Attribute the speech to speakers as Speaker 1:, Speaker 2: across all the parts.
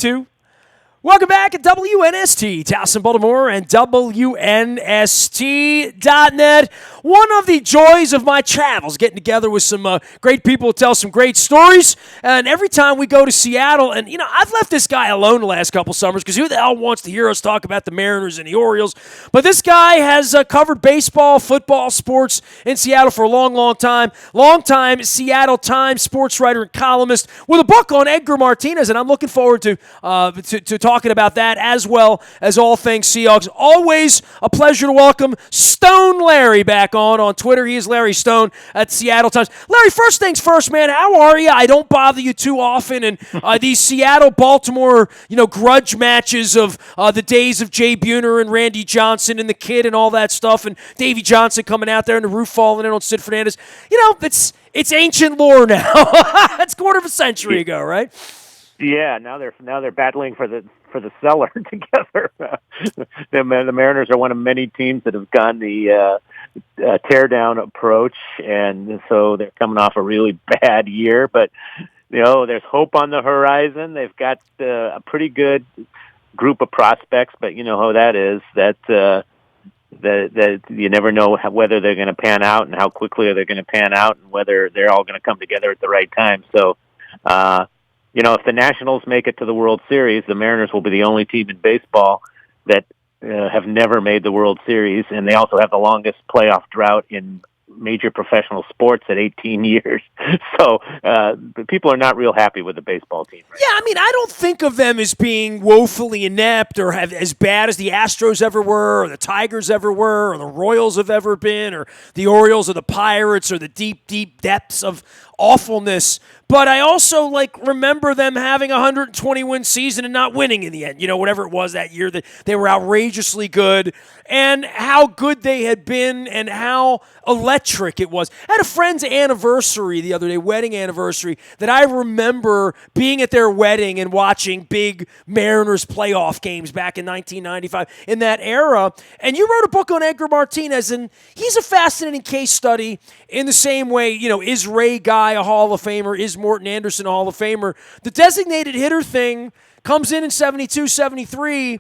Speaker 1: 2. Welcome back at WNST, Towson, Baltimore, and WNST.net. One of the joys of my travels, getting together with some great people to tell some great stories. And every time we go to Seattle, and, I've left this guy alone the last couple summers because who the hell wants to hear us talk about the Mariners and the Orioles? But this guy has covered baseball, football, sports in Seattle for a long, long time. Long-time Seattle Times sports writer and columnist with a book on Edgar Martinez, and I'm looking forward to talking about that as well as all things Seahawks. Always a pleasure to welcome Stone Larry back on Twitter. He is Larry Stone at Seattle Times. Larry, first things first, man, how are you? I don't bother you too often, and these Seattle-Baltimore, grudge matches of the days of Jay Buhner and Randy Johnson and the kid and all that stuff, and Davey Johnson coming out there and the roof falling in on Sid Fernandez. It's ancient lore now. That's a quarter of a century ago, right?
Speaker 2: Yeah, now they're battling for the cellar together. The Mariners are one of many teams that have gone the tear down approach, and so they're coming off a really bad year. But there's hope on the horizon. They've got a pretty good group of prospects, but you know how that is. That you never know whether they're going to pan out and how quickly they're going to pan out, and whether they're all going to come together at the right time. So. If the Nationals make it to the World Series, the Mariners will be the only team in baseball that have never made the World Series, and they also have the longest playoff drought in major professional sports at 18 years. So people are not real happy with the baseball team. Right
Speaker 1: now. I don't think of them as being woefully inept or have as bad as the Astros ever were, or the Tigers ever were, or the Royals have ever been, or the Orioles or the Pirates, or the deep, deep depths of awfulness. But I also remember them having a 120-win season and not winning in the end. Whatever it was that year, that they were outrageously good, and how good they had been and how electric it was. I had a friend's anniversary the other day, wedding anniversary, that I remember being at their wedding and watching big Mariners playoff games back in 1995 in that era. And you wrote a book on Edgar Martinez, and he's a fascinating case study in the same way, is Ray Guy a Hall of Famer? Is Morton Anderson a Hall of Famer? The designated hitter thing comes in 72, 73,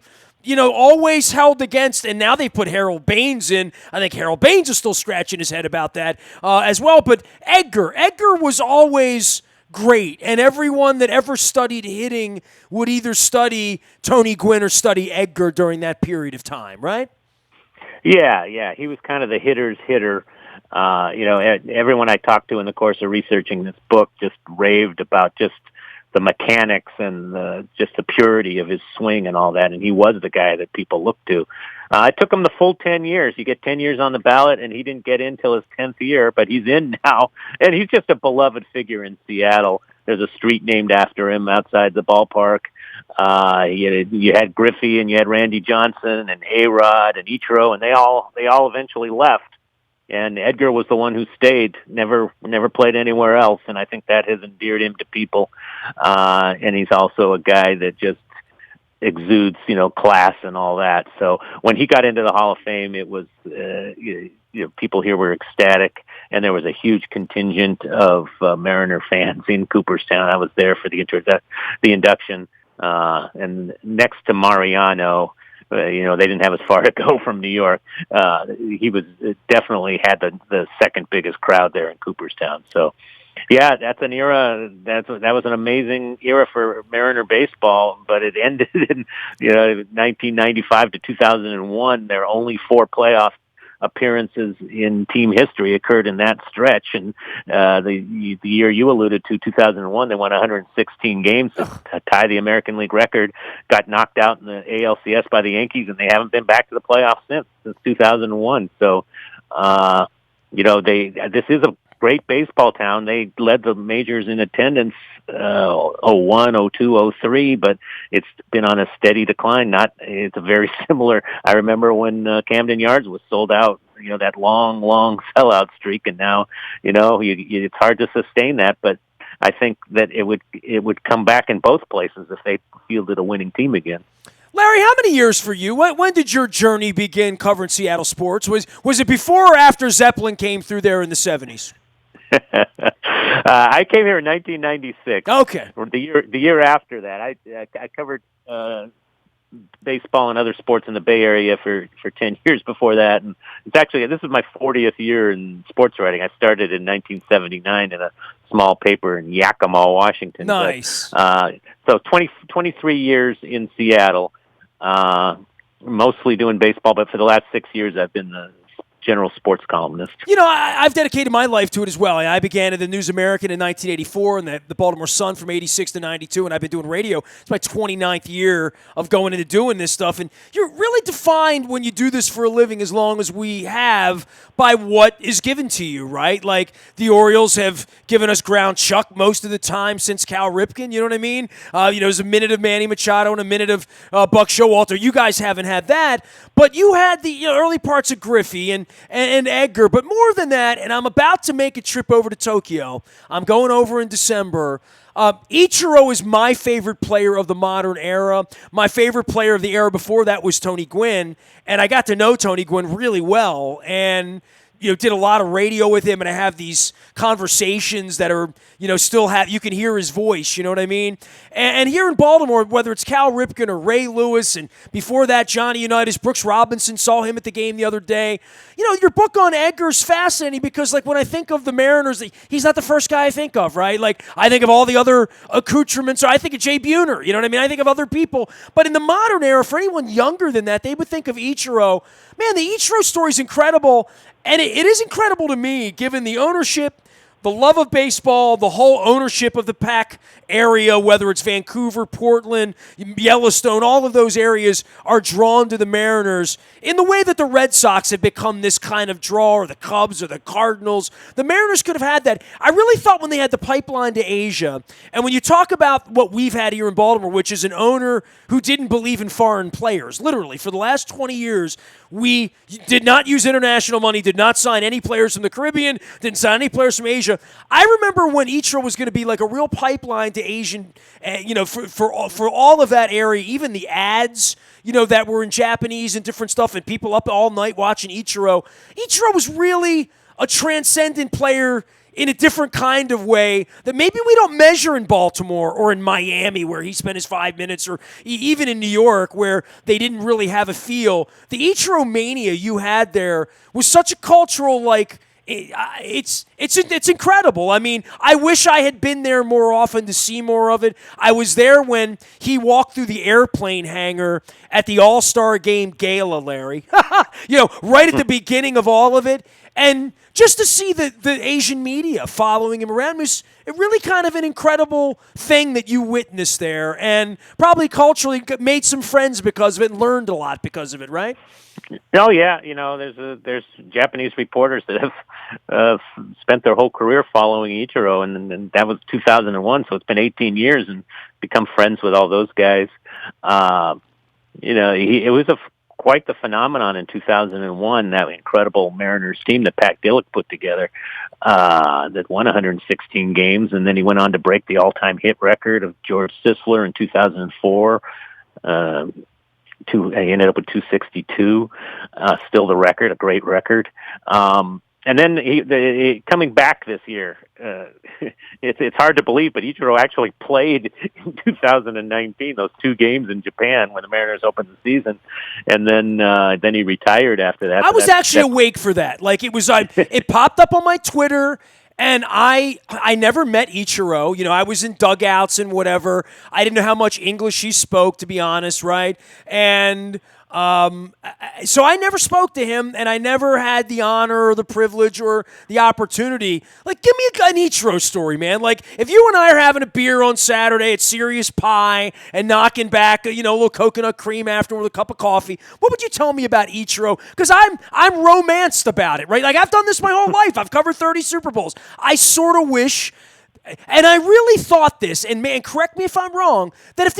Speaker 1: always held against, and now they put Harold Baines in. I think Harold Baines is still scratching his head about that as well. But Edgar was always great, and everyone that ever studied hitting would either study Tony Gwynn or study Edgar during that period of time, right?
Speaker 2: Yeah, he was kind of the hitter's hitter. Everyone I talked to in the course of researching this book just raved about just the mechanics and just the purity of his swing and all that, and he was the guy that people looked to. It took him the full 10 years. You get 10 years on the ballot, and he didn't get in till his 10th year, but he's in now, and he's just a beloved figure in Seattle. There's a street named after him outside the ballpark. You had Griffey, and you had Randy Johnson, and A-Rod, and Ichiro, and they all eventually left. And Edgar was the one who stayed, never played anywhere else, and I think that has endeared him to people. And he's also a guy that just exudes, class and all that. So when he got into the Hall of Fame, it was, people here were ecstatic, and there was a huge contingent of Mariner fans in Cooperstown. I was there for the induction, and next to Mariano. They didn't have as far to go from New York. He was definitely had the second biggest crowd there in Cooperstown. So, yeah, that's an era. That was an amazing era for Mariner baseball. But it ended in 1995 to 2001. There are only 4 playoff appearances in team history occurred in that stretch, and the year you alluded to, 2001, they won 116 games to tie the American League record, got knocked out in the ALCS by the Yankees, and they haven't been back to the playoffs since 2001. So, this is a great baseball town. They led the majors in attendance 01, 02, 03, but it's been on a steady decline. It's a very similar. I remember when Camden Yards was sold out, that long sellout streak, and now, it's hard to sustain that, but I think that it would come back in both places if they fielded a winning team again.
Speaker 1: Larry, how many years for you? When did your journey begin covering Seattle sports? Was it before or after Zeppelin came through there in the 70s?
Speaker 2: I came here in 1996.
Speaker 1: Okay.
Speaker 2: Or the year after that. I covered baseball and other sports in the Bay Area for 10 years before that, and it's actually this is my 40th year in sports writing. I started in 1979 in a small paper in Yakima, Washington.
Speaker 1: Nice.
Speaker 2: So 23 years in Seattle, mostly doing baseball, but for the last 6 years I've been the general sports columnist.
Speaker 1: You know, I've dedicated my life to it as well. I began at the News American in 1984 and the Baltimore Sun from 86 to 92, and I've been doing radio. It's my 29th year of going into doing this stuff, and you're really defined when you do this for a living, as long as we have, by what is given to you, right? Like, the Orioles have given us ground chuck most of the time since Cal Ripken, you know what I mean? There's a minute of Manny Machado and a minute of Buck Showalter. You guys haven't had that, but you had the early parts of Griffey and Edgar, but more than that, and I'm about to make a trip over to Tokyo. I'm going over in December. Ichiro is my favorite player of the modern era. My favorite player of the era before that was Tony Gwynn, and I got to know Tony Gwynn really well, and did a lot of radio with him, and I have these conversations that are, still have, you can hear his voice, you know what I mean? And here in Baltimore, whether it's Cal Ripken or Ray Lewis, and before that, Johnny Unitas, Brooks Robinson, saw him at the game the other day. Your book on Edgar's fascinating because, like, when I think of the Mariners, he's not the first guy I think of, right? Like, I think of all the other accoutrements, or I think of Jay Buhner, you know what I mean? I think of other people. But in the modern era, for anyone younger than that, they would think of Ichiro. Man, the Ichiro story is incredible. And it is incredible to me, given the ownership, the love of baseball, the whole ownership of the PAC area, whether it's Vancouver, Portland, Yellowstone, all of those areas are drawn to the Mariners in the way that the Red Sox have become this kind of draw, or the Cubs or the Cardinals. The Mariners could have had that. I really thought when they had the pipeline to Asia, and when you talk about what we've had here in Baltimore, which is an owner who didn't believe in foreign players, literally, for the last 20 years, we did not use international money, did not sign any players from the Caribbean, didn't sign any players from Asia. I remember when Ichiro was going to be like a real pipeline to Asian, for all of that area, even the ads, that were in Japanese and different stuff, and people up all night watching Ichiro. Ichiro was really a transcendent player in a different kind of way that maybe we don't measure in Baltimore or in Miami, where he spent his 5 minutes, or even in New York, where they didn't really have a feel. The Ichiro mania you had there was such a cultural, like, it's incredible. I mean, I wish I had been there more often to see more of it. I was there when he walked through the airplane hangar at the All-Star Game Gala, Larry. Right at the beginning of all of it. And just to see the Asian media following him around was really kind of an incredible thing that you witnessed there, and probably culturally made some friends because of it and learned a lot because of it, right?
Speaker 2: Oh yeah, there's Japanese reporters that have spent their whole career following Ichiro, and that was 2001, so it's been 18 years, and become friends with all those guys. It was quite the phenomenon in 2001, that incredible Mariners team that Pat Gillick put together, that won 116 games, and then he went on to break the all-time hit record of George Sisler in 2004. He ended up with 262, still the record, a great record. And then he coming back this year, it's hard to believe, but Ichiro actually played in 2019, those 2 games in Japan when the Mariners opened the season, and then he retired after that.
Speaker 1: I was actually awake for that. Like, it was, it popped up on my Twitter. And I never met Ichiro. I was in dugouts and whatever. I didn't know how much English he spoke, to be honest, right? And so I never spoke to him, and I never had the honor or the privilege or the opportunity. Like, give me an Ichiro story, man. Like, if you and I are having a beer on Saturday at Serious Pie and knocking back, a little coconut cream after with a cup of coffee, what would you tell me about Ichiro? Because I'm romanced about it, right? Like, I've done this my whole life. I've covered 30 Super Bowls. I sort of wish And I really thought this, and man, correct me if I'm wrong, that if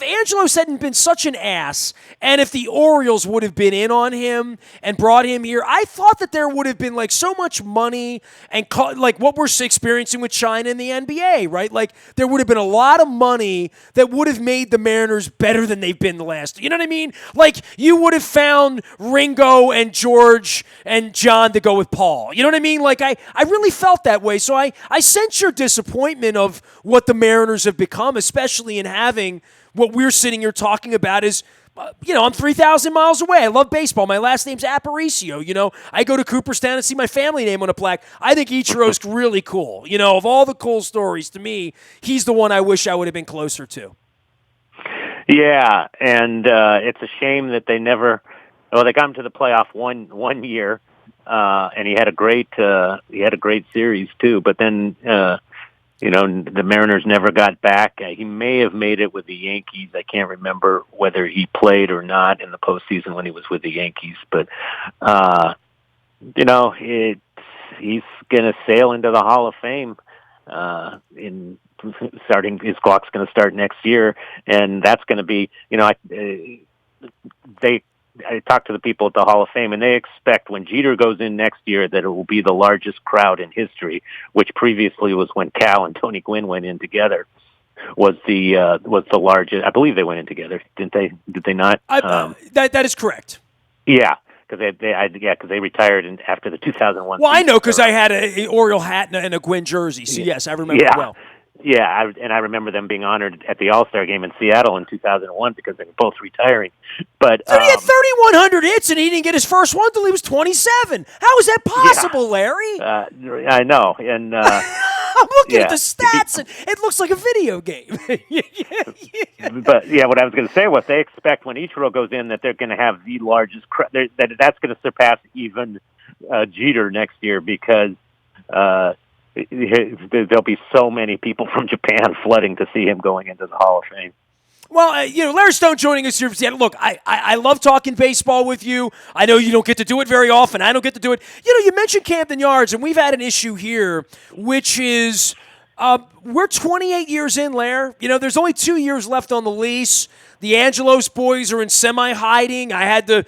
Speaker 1: Angelos hadn't been such an ass, and if the Orioles would have been in on him and brought him here, I thought that there would have been like so much money and like what we're experiencing with China in the NBA, right? Like there would have been a lot of money that would have made the Mariners better than they've been the last. You know what I mean? Like you would have found Ringo and George and John to go with Paul. You know what I mean? Like I really felt that way. So I sense your disappointment of what the Mariners have become, especially in having what we're sitting here talking about is, I'm 3,000 miles away. I love baseball. My last name's Aparicio. I go to Cooperstown and see my family name on a plaque. I think Ichiro's really cool. Of all the cool stories, to me, he's the one I wish I would have been closer to.
Speaker 2: Yeah, and it's a shame that they never. Well, they got him to the playoff one year, and he had a great series too. But then the Mariners never got back. He may have made it with the Yankees. I can't remember whether he played or not in the postseason when he was with the Yankees. But he's going to sail into the Hall of Fame. His clock's going to start next year, and that's going to be. I talked to the people at the Hall of Fame, and they expect when Jeter goes in next year that it will be the largest crowd in history, which previously was when Cal and Tony Gwynn went in together. Was the largest? I believe they went in together, didn't they? Did they not?
Speaker 1: That is correct.
Speaker 2: Yeah, because they retired after the 2001.
Speaker 1: Well, I know because I had an Oriole hat and a Gwynn jersey. So yes, I remember it well.
Speaker 2: Yeah, I remember them being honored at the All-Star game in Seattle in 2001 because they were both retiring. But
Speaker 1: he had 3,100 hits, and he didn't get his first one until he was 27. How is that possible, Larry?
Speaker 2: I know, and
Speaker 1: I'm looking at the stats, and it looks like a video game.
Speaker 2: But what I was going to say was they expect when Ichiro goes in that they're going to have the largest that's going to surpass even Jeter next year because. There'll be so many people from Japan flooding to see him going into the Hall of Fame.
Speaker 1: Well, Larry Stone joining us here. Look, I love talking baseball with you. I know you don't get to do it very often. I don't get to do it. You mentioned Camden Yards, and we've had an issue here, which is we're 28 years in, Lair. There's only 2 years left on the lease. The Angelos boys are in semi-hiding. I had to,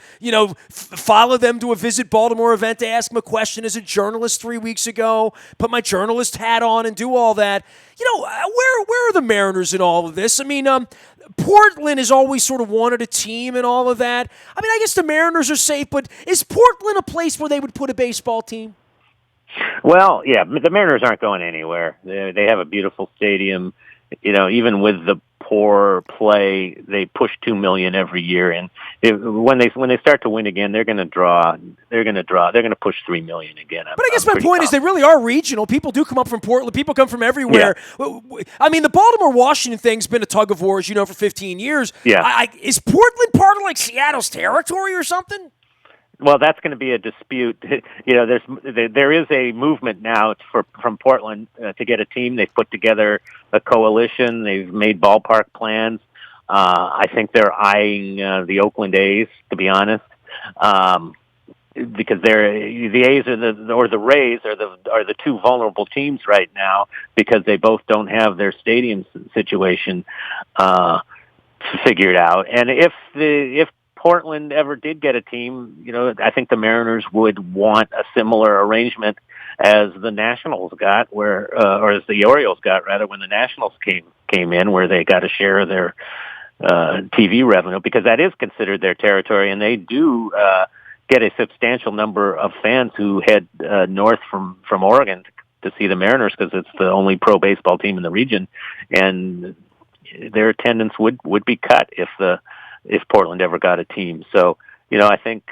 Speaker 1: follow them to a Visit Baltimore event to ask them a question as a journalist 3 weeks ago, put my journalist hat on and do all that. Where are the Mariners in all of this? I mean, Portland has always sort of wanted a team and all of that. I mean, I guess the Mariners are safe, but is Portland a place where they would put a baseball team?
Speaker 2: Well, yeah, the Mariners aren't going anywhere. They have a beautiful stadium. Even with the poor play, they push $2 million every year, and when they start to win again, they're going to draw. They're going to push $3 million again.
Speaker 1: But I guess my point is they really are regional. People do come up from Portland. People come from everywhere. Yeah. I mean, the Baltimore-Washington thing's been a tug of war, as you know, for 15 years.
Speaker 2: Yeah.
Speaker 1: Is Portland part of like Seattle's territory or something?
Speaker 2: Well, that's going to be a dispute. There is a movement now from Portland to get a team. They've put together a coalition. They've made ballpark plans. I think they're eyeing the Oakland A's, to be honest, because the A's or the Rays are the two vulnerable teams right now because they both don't have their stadium situation figured out. And if Portland ever did get a team, I think the Mariners would want a similar arrangement as the Nationals got, or as the Orioles got, rather, when the Nationals came in, where they got a share of their TV revenue, because that is considered their territory, and they do get a substantial number of fans who head north from Oregon to see the Mariners because it's the only pro baseball team in the region, and their attendance would be cut if Portland ever got a team. So, I think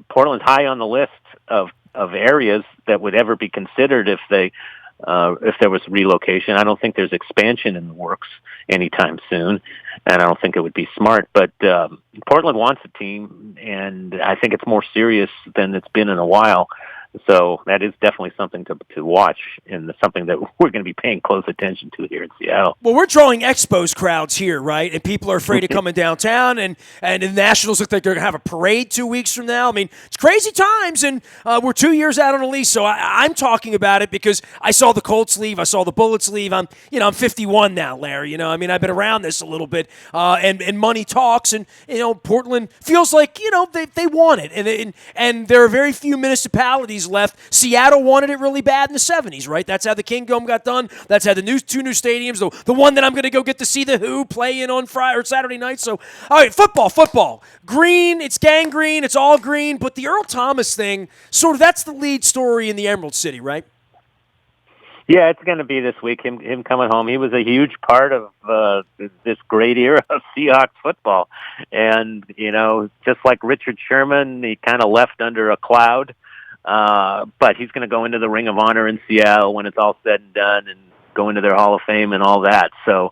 Speaker 2: Portland's high on the list of areas that would ever be considered if there was relocation. I don't think there's expansion in the works anytime soon, and I don't think it would be smart. But Portland wants a team, and I think it's more serious than it's been in a while. So that is definitely something to watch, and something that we're going to be paying close attention to here in Seattle.
Speaker 1: Well, we're drawing Expos crowds here, right? And people are afraid of coming downtown, and the Nationals look like they're going to have a parade 2 weeks from now. I mean, it's crazy times, and we're 2 years out on a lease. So I'm talking about it because I saw the Colts leave, I saw the Bullets leave. I'm 51 now, Larry. I mean, I've been around this a little bit, and money talks, and Portland feels like they want it, and there are very few municipalities left. Seattle wanted it really bad in the 70s, right? That's how the Kingdome got done. That's how the two new stadiums, the one that I'm going to go get to see the Who play in on Friday or Saturday night. So, all right, football. Green, it's gangrene, it's all green, but the Earl Thomas thing, sort of that's the lead story in the Emerald City, right?
Speaker 2: Yeah, it's going to be this week, him coming home. He was a huge part of this great era of Seahawks football. And, just like Richard Sherman, he kind of left under a cloud. But he's going to go into the Ring of Honor in Seattle when it's all said and done, and go into their Hall of Fame and all that. So,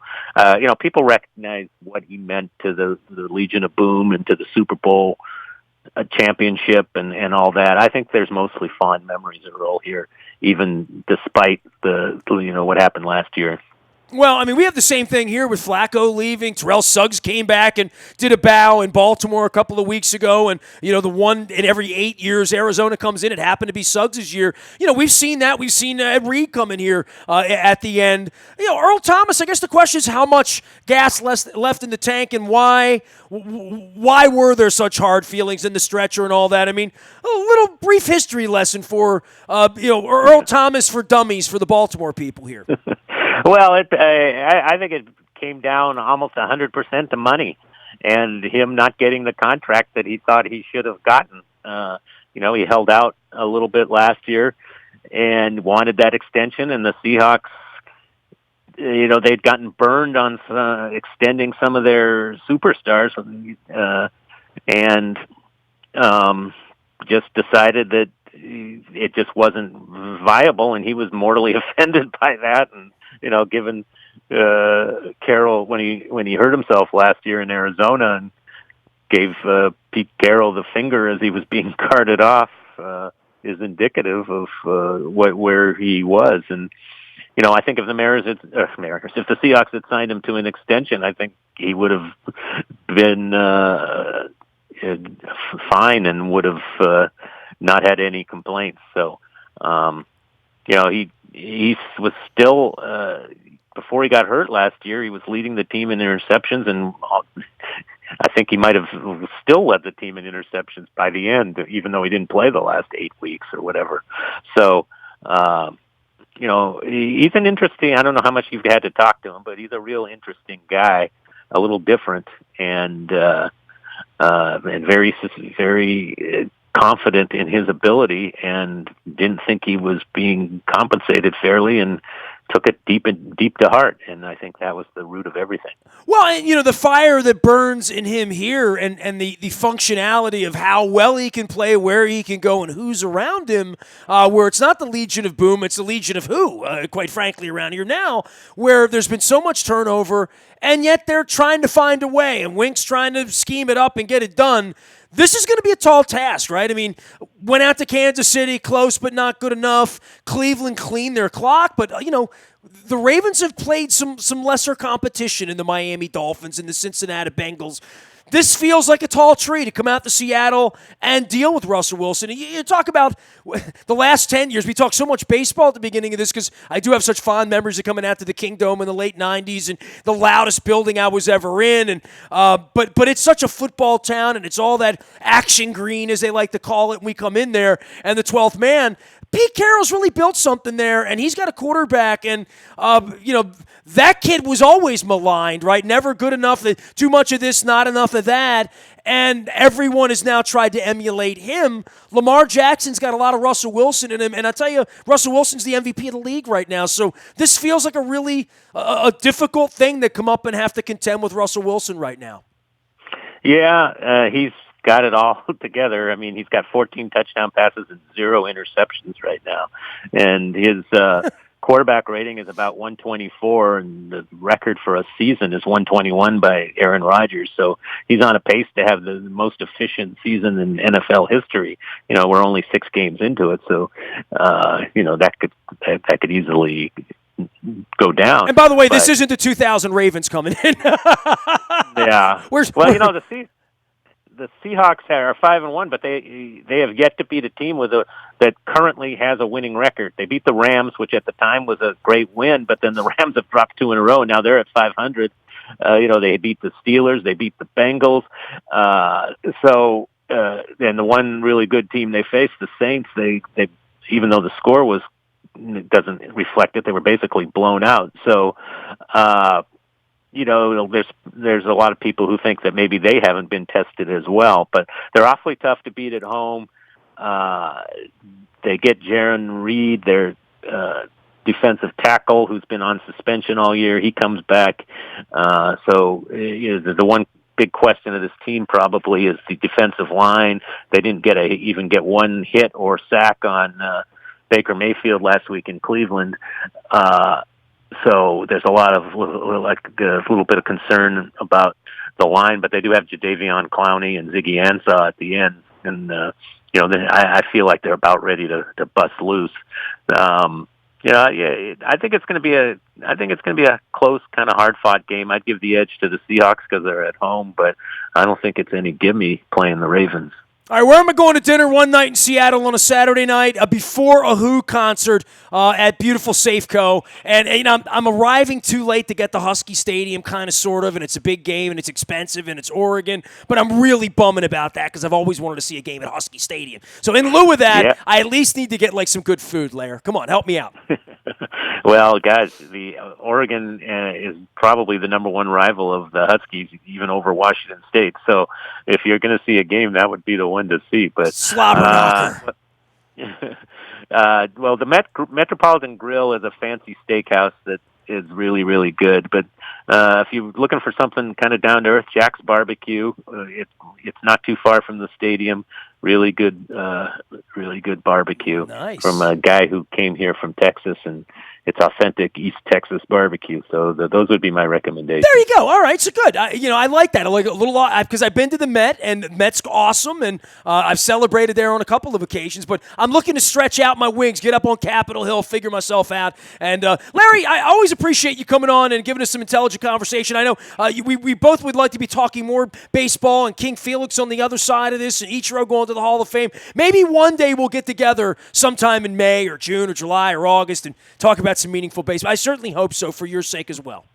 Speaker 2: people recognize what he meant to the Legion of Boom and to the Super Bowl championship and all that. I think there's mostly fond memories of Earl here, even despite the what happened last year.
Speaker 1: Well, I mean, we have the same thing here with Flacco leaving. Terrell Suggs came back and did a bow in Baltimore a couple of weeks ago. And, the one in every 8 years Arizona comes in, it happened to be Suggs' year. We've seen that. We've seen Ed Reed come in here at the end. Earl Thomas, I guess the question is how much gas left in the tank, and why were there such hard feelings in the stretcher and all that? I mean, a little brief history lesson for, Earl Thomas for dummies for the Baltimore people here.
Speaker 2: Well, I think it came down almost 100% to money, and him not getting the contract that he thought he should have gotten. He held out a little bit last year and wanted that extension, and the Seahawks, they'd gotten burned on extending some of their superstars, and just decided that it just wasn't viable, and he was mortally offended by that. And given Carroll when he hurt himself last year in Arizona and gave Pete Carroll the finger as he was being carted off, is indicative of where he was. And I think if the if the Seahawks had signed him to an extension, I think he would have been fine and would have not had any complaints. So, he was still, before he got hurt last year, he was leading the team in interceptions, and I think he might have still led the team in interceptions by the end, even though he didn't play the last 8 weeks or whatever. So, he's an interesting, I don't know how much you've had to talk to him, but he's a real interesting guy, a little different, and very, very confident in his ability, and didn't think he was being compensated fairly, and took it deep to heart. And I think that was the root of everything.
Speaker 1: Well, and the fire that burns in him here, and the functionality of how well he can play, where he can go, and who's around him, where it's not the Legion of Boom, it's the Legion of Who, quite frankly, around here now, where there's been so much turnover, and yet they're trying to find a way, and Wink's trying to scheme it up and get it done. This is going to be a tall task, right? I mean, went out to Kansas City, close but not good enough. Cleveland cleaned their clock, but, the Ravens have played some lesser competition in the Miami Dolphins and the Cincinnati Bengals. This feels like a tall tree to come out to Seattle and deal with Russell Wilson. You talk about the last 10 years. We talked so much baseball at the beginning of this because I do have such fond memories of coming out to the Kingdome in the late 90s and the loudest building I was ever in. And but it's such a football town, and it's all that action green, as they like to call it, when we come in there. And the 12th man, Pete Carroll's really built something there, and he's got a quarterback, and that kid was always maligned, right? Never good enough, too much of this, not enough of that, and everyone has now tried to emulate him. Lamar Jackson's got a lot of Russell Wilson in him, and I tell you, Russell Wilson's the MVP of the league right now, so this feels like a really a difficult thing to come up and have to contend with Russell Wilson right now.
Speaker 2: Yeah, he's got it all together. I mean, he's got 14 touchdown passes and 0 interceptions right now. And his quarterback rating is about 124, and the record for a season is 121 by Aaron Rodgers. So he's on a pace to have the most efficient season in NFL history. We're only 6 games into it, so that could easily go down.
Speaker 1: And by the way, this isn't the 2000 Ravens coming in.
Speaker 2: Yeah. The Seahawks are 5-1, but they have yet to beat a team that currently has a winning record. They beat the Rams, which at the time was a great win, but then the Rams have dropped 2 in a row. Now they're at 500. They beat the Steelers, they beat the Bengals. And the one really good team they faced, the Saints, they even though the score doesn't reflect it, they were basically blown out. So. There's a lot of people who think that maybe they haven't been tested as well, but they're awfully tough to beat at home. They get Jaron Reed, their defensive tackle, who's been on suspension all year. He comes back. The one big question of this team probably is the defensive line. They didn't even get one hit or sack on Baker Mayfield last week in Cleveland. So there's a lot of a little bit of concern about the line, but they do have Jadeveon Clowney and Ziggy Ansah at the end, and I feel like they're about ready to bust loose. I think it's going to be a close, kind of hard fought game. I'd give the edge to the Seahawks because they're at home, but I don't think it's any gimme playing the Ravens.
Speaker 1: All right, where am I going to dinner one night in Seattle on a Saturday night before a Who concert at beautiful Safeco? And I'm arriving too late to get the Husky Stadium, kind of, sort of, and it's a big game, and it's expensive, and it's Oregon. But I'm really bumming about that because I've always wanted to see a game at Husky Stadium. So in lieu of that, I at least need to get some good food, Lair. Come on, help me out.
Speaker 2: Well, guys, the Oregon is probably the number one rival of the Huskies, even over Washington State. So if you're going to see a game, that would be the one to see. But
Speaker 1: slobber
Speaker 2: well, the Metropolitan Grill is a fancy steakhouse that is really, really good. But if you're looking for something kind of down to earth, Jack's Barbecue. It's not too far from the stadium. Really good barbecue.
Speaker 1: Nice.
Speaker 2: From a guy who came here from Texas, and it's authentic East Texas barbecue. So those would be my recommendations.
Speaker 1: There you go. All right, so good. I like that. I like a little because I've been to the Met, and Met's awesome, and I've celebrated there on a couple of occasions. But I'm looking to stretch out my wings, get up on Capitol Hill, figure myself out. And Larry, I always appreciate you coming on and giving us some intelligent conversation. I know we both would like to be talking more baseball, and King Felix on the other side of this, and Ichiro going to the Hall of Fame. Maybe one day we'll get together sometime in May or June or July or August and talk about some meaningful baseball. I certainly hope so, for your sake as well.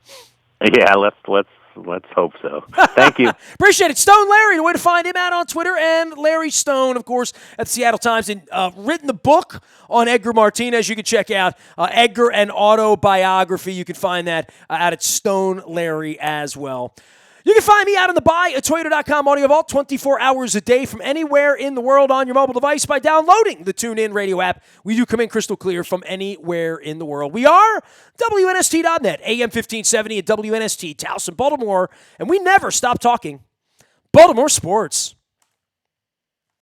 Speaker 2: Yeah, let's hope so. Thank you.
Speaker 1: Appreciate it. Stone Larry, the way to find him out on Twitter, and Larry Stone, of course, at the Seattle Times, and written the book on Edgar Martinez. You can check out Edgar and Autobiography. You can find that out at Stone Larry as well. You can find me out on the buy at Toyota.com Audio Vault 24 hours a day from anywhere in the world on your mobile device by downloading the TuneIn Radio app. We do come in crystal clear from anywhere in the world. We are WNST.net, AM 1570 at WNST, Towson, Baltimore, and we never stop talking Baltimore sports.